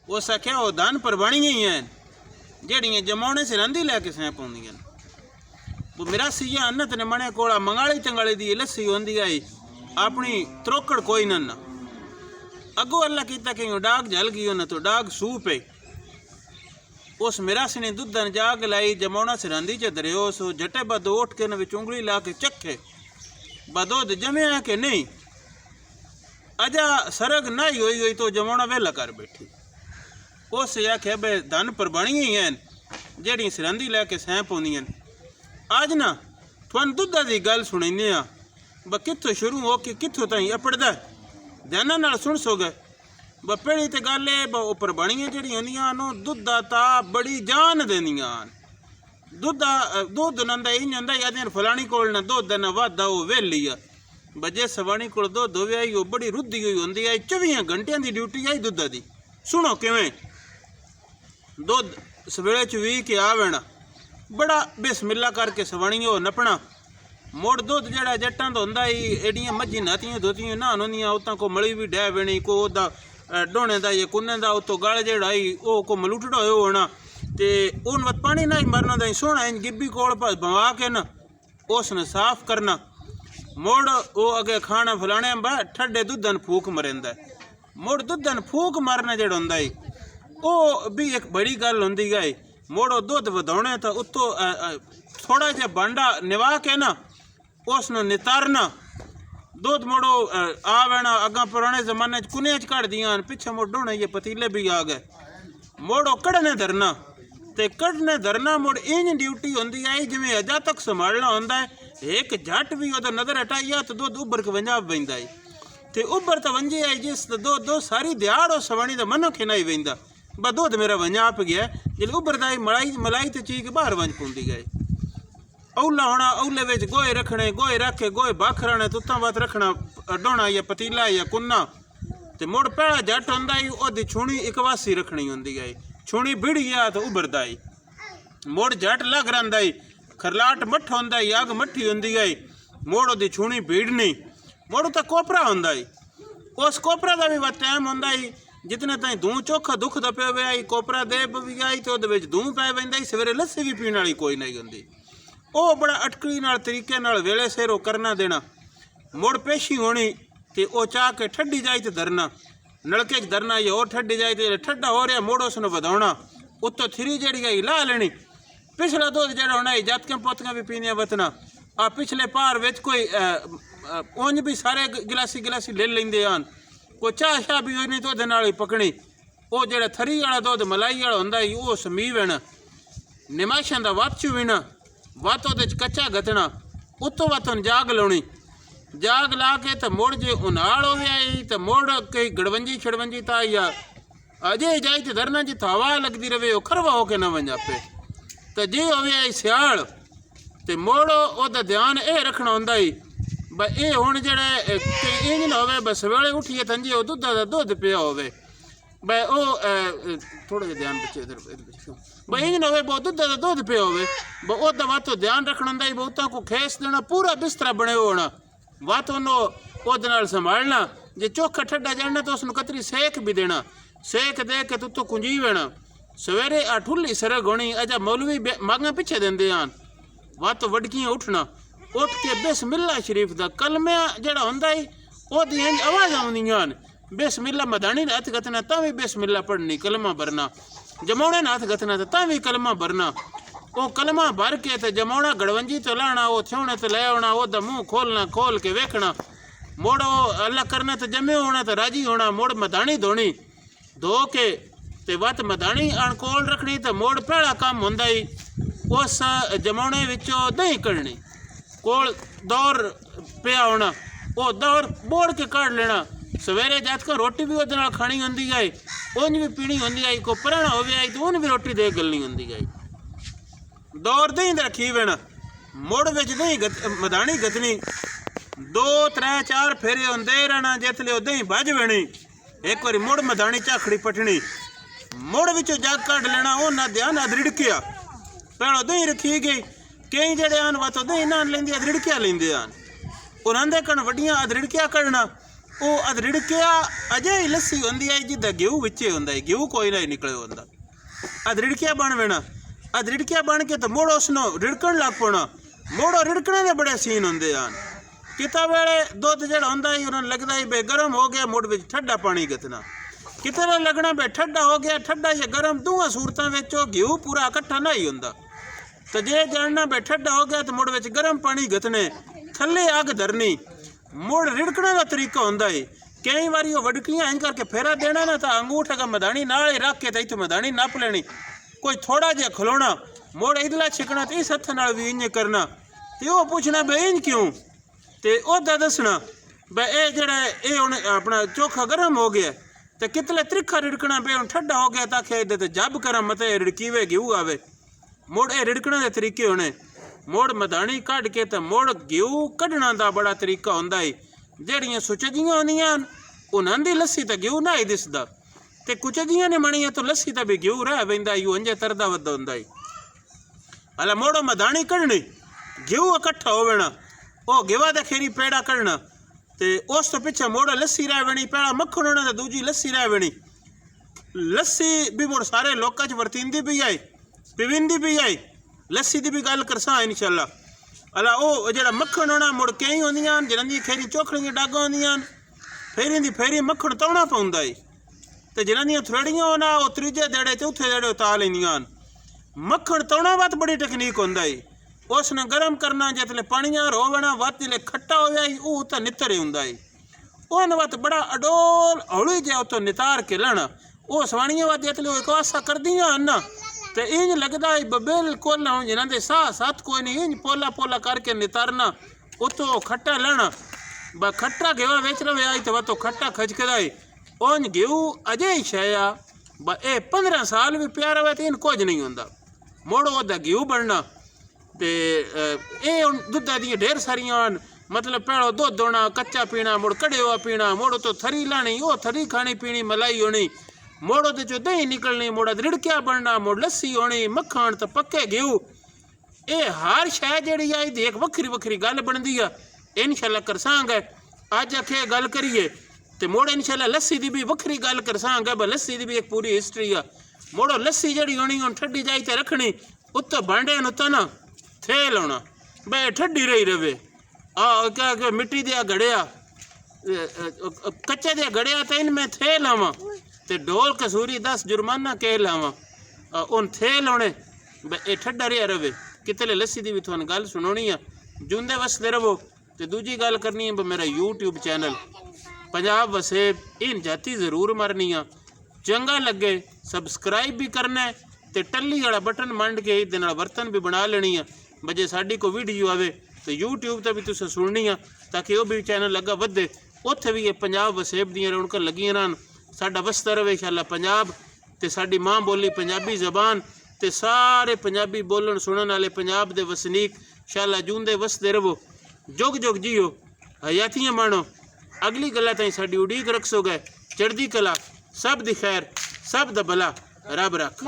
उस आख्या वो धन परवाणियां ही हैं जेड़ियां जमाने सिरंदी लैके सैं पाउंदियां वो मेरा सिया अन्नत ने मने कोला मंगाली चंगाली दी लस्सी होंदी आई अपनी त्रोकड़ कोई ना अगो अल्लाह कीता कि डाग जल गई उन्हें तो डाग सू पे उस मिरासी ने दुधन जाग लाई जमाना सिरंदी च दरियो सो जटे बदो उठ के न उंगली ला के चखे बदोद जमया कि नहीं अजा सरग नहीं हुई तो जमाना वेला कर बैठी उस आख्या बे धन परबाणियां ही हैं जेड़ियां सिरंदी लैके सैं पाउंदियां अज ना तुहानू दुधा की गल सुनाने ब कित्थों शुरू हो के कित्थों ताईं अपड़दा ध्यान नाल सुन सो गए ब पहली तो गल है ब परबाणियां जेड़ियां होंदियां नो दुधा ता बड़ी जान देंदियां दुध उन्हां दा इंज हुंदा यादें फलानी कोल ना दुध ना वादा वो वेली आ बजे सवाणी कोल दुध होवे आई वो बड़ी रुद्धी हुई होंदी आई 24 घंटियां दी ड्यूटी आई दुधा दी सुनो किवें दुध सवेले च वी के आवेना बड़ा बिस्मिल्ला करके सवाणी हो नपना मुड़ दुध जड़ा जट्टां दा हुंदा ही एडियां मज्जी नातियां धोतियां नहान होंदियां उतां को मली भी डै वेणी को ओदा डोने दा या कुन्ने दा उतो गल जेड़ा आई ओ को मलुटड़ा होयो होना ते उन वत पानी ना मरना दा सोहना इंज गिब्बी कोल बवा के न उसने साफ करना मुड़ वो अगे खाना फलाने बा ठड्डे दुधन फूक मरेंदा मुड़ दुधन फूक मारना जेड़ा हुंदा ही ओ भी एक बड़ी गल हुंदी गई मोड़ो दुध वधाने तो उत्तो थोड़ा जिहा बांडा निवा के ना उसने नितारना दुध मोड़ो आवेना अगा पुराने जमाने कुने च कढ़ दियां पिछे मुड़ डोने ये पतीले भी आ गए मोड़ो कढ़ने धरना ते कढ़ने धरना मुड़ इंज ड्यूटी होंदी आई जिवें अजा तक संभालना होंदा है एक झट भी ओदा नजर हटाइया तो दुध उबर के वंजा वेंदा है ते उबर तो वंजे आई जिस दो सारी दिहाड़ उस सवाणी दा मनो खिनाई वेंदा ब दुध मेरा वंजा आप गया जिल उबरदा मलाई तो चीक बाहर वंज पौंदी गई औला होना औले विच गोए रखने गोए रख के गोए बाखराने तुत्तां वत रखना डोना या पतीला या कुन्ना ते मुड़ पहला जट हुंदा ही ओदी छुणी इकवासी रखनी हुंदी गई छुणी भिड़ गया तो उबरदा ही मुड़ जट लग रंदा ही खरलाट मठ हुंदा ही अग मठी हुंदी गई मुड़ ओदी छुणी भीड़नी मुड़ तो कोपरा हुंदा ही उस कोपरा दा भी व टाइम हुंदा ही जितने ताईं दूं चोखा दुख दा पिया वे आई कोपरा दे भी आई तो ओदे विच दूं पै वेंदा ही सवेरे लस्सी भी पीण वाली कोई नहीं हुंदी ओ बड़ा अटकली नाल तरीके नाल वेले सिर करना देना मुड़ पेशी होनी ते ओ चाह के ठड्डी जाए तो धरना नलके च धरना या और ठड्डी जाए तो ठड्डा हो रहा मुड़ उसने वधाउणा उत्तों थिरी जेड़ी आई ला लेनी पिछला दुध जेड़ा होना है जातकियां पोतियां भी पीनियां वतना आ पिछले पार विच कोई उंज भी सारे गिलासी गिलासी ले लेंदे आन कोई चाह शाह भी नहीं तो नाल ही पकनी वो जेड़ा थरी वाला दुध मलाई वाला हुंदा ही वो समी वेना निमाशां दा वत चू वीना वत ओदे च कच्चा गतना उत्तों वत जाग लाउणी जाग ला के तो मुड़ जे उनाल हो आई तो मुड़ कई गड़वंजी छड़वंजी ता या अजे जाए तो धरना जी तो हवा लगती रहे वो खरवा होके ना वंजा पे तो जे हो आई सियाल तो मुड़ ओदा ध्यान ये रखना हुंदा ही ब ये हुण जेड़ा इंज ना होवे बस सवेले उठिए तंजे वो दुधा दा दुध पिया होवे ब ओ थोड़ा जिहा ध्यान बच्चे इधर ब इंज ना होवे बहुत दुधा दा दुध पिया होवे ब ओदा वातो ध्यान रखना हुंदा ही बहुतां को खेस देना पूरा बिस्तरा बने होना वत ओदे नाल संभालना जे चोखा ठड्डा जाना तो उसनूं कतरी सेक भी देना सेक दे के तुत्तों कुंजी वेना सवेरे आ ठुल्ली सरग होनी अजा मौलवी मांगा पिछे देंदे आन वत वडकियां उठना उठ के बिस्मिल्ला शरीफ दा कलमा जेड़ा हुंदा ही ओदी इंज आवाज़ आउंदियां बिस्मिल्ला मदानी ने हथ गतना तां भी बिस्मिल्ला पढ़नी कलमा भरना जमौने ने हथ गतना तां भी कलमा भरना वो कलमा भर के तो जमौना गड़वंजी तो लाना वो थ्योने तो ले आना ओदा मुँह खोलना खोल के वेखना मुड़ अल्लाह करना तो जमे होना तो राजी होना मुड़ मदानी धोनी धो के ते वत मदानी अणकोल रखनी तो मुड़ पहला काम हुंदा ही उस जमौने विचों दही कढ़नी कोल दौर पिया होना वो दौर बोड़ के कढ़ लेना सवेरे जातका रोटी भी ओदे नाल खानी हुंदी गई उंज भी पीनी हुंदी आई को पराणा होवे आई तो उन भी रोटी दे गलनी हुंदी गई दौर दही रखी वेना मुड़ विच दही मदानी गतनी 2 3 4 फेरे हुंदे रहना जितले दही भज वेनी एक बारी मुड़ मदानी झाखड़ी पटनी मुड़ विचों जग कढ़ लेना उन्हां ध्यान अदरिड़किया पहलों दही रखी गई कई जेड़े आन वत दही नान लेंदे अदरिड़किया लेंदे आन उन्हां दे कण वड्डियां अदरिड़किया कढ़ना ਉਹ ਅਦ ਰਿੜਕਿਆ ਅਜੇ ਹੀ ਲੱਸੀ ਹੁੰਦੀ ਹੈ ਜਿੱਦਾਂ ਘਿਓ ਵਿੱਚੇ ਹੁੰਦਾ ਹੈ, ਘਿਓ ਕੋਈ ਨਹੀਂ ਨਿਕਲੇ ਹੁੰਦਾ। ਅਦ ਰਿੜਕਿਆ ਬਣ ਵੇਣਾ, ਅਦ ਰਿੜਕਿਆ ਬਣ ਕੇ ਤਾਂ ਮੁੜ ਉਸ ਨੂੰ ਰਿੜਕਣ ਲੱਗ ਪਣਾ। ਮੁੜੋ ਰਿੜਕਣੇ ਦੇ ਬੜੇ ਸੀਨ ਹੁੰਦੇ ਹਨ। ਕਿਤਾ ਵੇਲੇ ਦੁੱਧ ਜਿਹੜਾ ਹੁੰਦਾ ਹੈ ਉਹਨਾਂ ਨੂੰ ਲੱਗਦਾ ਹੈ ਬੇ ਗਰਮ ਹੋ ਗਿਆ, ਮੁੜ ਵਿੱਚ ਠੰਡਾ ਪਾਣੀ ਗਤਨਾ। ਕਿਤੇ ਨਾ ਲੱਗਣਾ ਬੇ ਠੰਡਾ ਹੋ ਗਿਆ, ਠੰਡਾ ਜਾਂ ਗਰਮ ਦੋਵਾਂ ਸੂਰਤਾਂ ਵਿੱਚ ਉਹ ਘਿਓ ਪੂਰਾ ਇਕੱਠਾ ਨਹੀਂ ਹੁੰਦਾ। तो जे जानना बे ठंडा हो गया तो मुड़ विच गर्म पानी गतने, थले अग धरनी, मुड़ रिड़कने का तरीका होंदा है। कई बारी वो वडकियां इंज करके फेरा देना ना तो अंगूठे का मदानी नाल ही रख के तो इत्थों मदानी नप लेनी, कोई थोड़ा जिहा खलोना, मुड़ इधला छिकना तो इस हत्थ नाल भी इंज करना। तो वो पूछना बे इंज क्यों, तो ओदा दसना बे ये जेड़ा ये हुण अपना चोखा गर्म हो गया तो कितले त्रिखा रिड़कना पे हुण ठंडा हो गया ताकि इहदे ते जब करम मते रिड़कीवे घिऊ आवे। मुड़ ये रिड़कने के तरीके होने, मुड़ मदानी कढ़ के तो मुड़ घिऊ कढ़ना का बड़ा तरीका होंदा है। जड़ियाँ सुचजियां होंदियां उन्हां दी लस्सी तो घिऊ ना ही दिसदा, ते कुचजियां ने मणियां तो लस्सी तो भी घिऊ रह वेंदा है, अंजे तरदा वदा होंदा है। हला मोड़ो मदानी कढ़नी, घिऊ इकट्ठा होवेना, वो घिवा दे खेरी पेड़ा कढ़ना, ते उस तो पिछे मोड़ो लस्सी रह वेनी, पेड़ा मक्खन होना ते दूजी लस्सी रह वेनी। लस्सी भी मुड़ सारे लोकां च वरतींदी पई आई, पीविंदी भी आई। लस्सी की भी गल करसा इंशाअल्लाह। अला वो जेड़ा मक्खन होना मुड़ कई होंदियां जिन्हां दी खेरी चोखड़ियां डागां होंदियां, फेरी दी फेरी मक्खन तौना पौंदा है, ते जिन्हां दियां थोड़ियां होना वो त्रीजे देड़े चौथे देड़े उता लैंदियां। मक्खन तौना वत बड़ी टेक्निक होंदा है, उसने गर्म करना जितने पानियां रोवना वत जिले खट्टा हो जाए वो तो नितर हुंदा है, उन वत बड़ा अडोल हौली जिहा उतो नितार के लाना। वो सवाणियां वत जितने एक आसा करदियां ना तो इंज लगता है बिल्कुल जिन्हां दे साह सत कोई नहीं, इंज पोला पोला करके नितारना, उतो खट्टा लेना। ब खट्टा घेवा बेच रहे आई तो वतो खट्टा खचकदा है। उंज घेऊ अजे ही शया ब ए 15 साल भी प्यार रहे तो इन कुछ नहीं होंदा। मोड़ो ओदा घेऊ बनना ते ये दुधा दी ढेर सारियां मतलब पहलो दुध होना, कच्चा पीना, मुड़ कड़े हुआ पीना, मुड़ो तो थरी लानी, वो थरी खानी पीनी, मलाई होनी, मोड़ो तो जो दही निकलनी, मुड़ा रिड़किया बनना, मुड़ लस्सी होनी, मक्खन तो पक्के घेऊ। ये हर शय जी आई दी एक वक्री वक्री गल बनती है। इंशाअल्लाह करसांगे अज आखे गल करिए तो मुड़ इंशाअल्लाह लस्सी की भी वक्री गल करसांगे। ब लस्सी की भी एक पूरी हिस्ट्री है। मुड़ो लस्सी जी होनी हम ठंडी जाई तो रखनी, उत्तो भांडे उत्तो ना थे लाना बे ठंडी रही रहे। क्या मिट्टी दिया गड़िया कच्चे दिया गड़िया तो इनमें थे लावा ते डोल कसूरी 10 जुर्माना कह लावा उन थे लाने बे ठंडा रहा रवे। कितने लस्सी की भी थोड़ी गल सुनानी है, जूंदे वसदे रवो। तो दूजी गल करनी है मेरा यूट्यूब चैनल पंजाब वसेब इन जाती जरूर मरनी है, चंगा लगे सबसक्राइब भी करना है, तो टल्ली वाला बटन मंड के इस बर्तन भी बना लेनी है। बजे साड़ी को वीडियो आवे तो यूट्यूब तो भी तुसें सुननी है ताकि वह भी चैनल लगा वधे, उत्थे भी ये पंजाब वसेब दियां रौनकां लगियां रहन। साडा वसदा रवे इंशाअल्लाह पंजाब, ते साडी माँ बोली पंजाबी जबान, ते सारे पंजाबी बोलन सुनन वाले पंजाब दे वसनीक इंशाअल्लाह जूंदे वसदे रवो, जुग जुग जियो, हयातियां माणो। अगली गल्लां ताईं साडी उड़ीक रखसो गए, चढ़दी कला, सब दी खैर, सब दा भला, रब रख।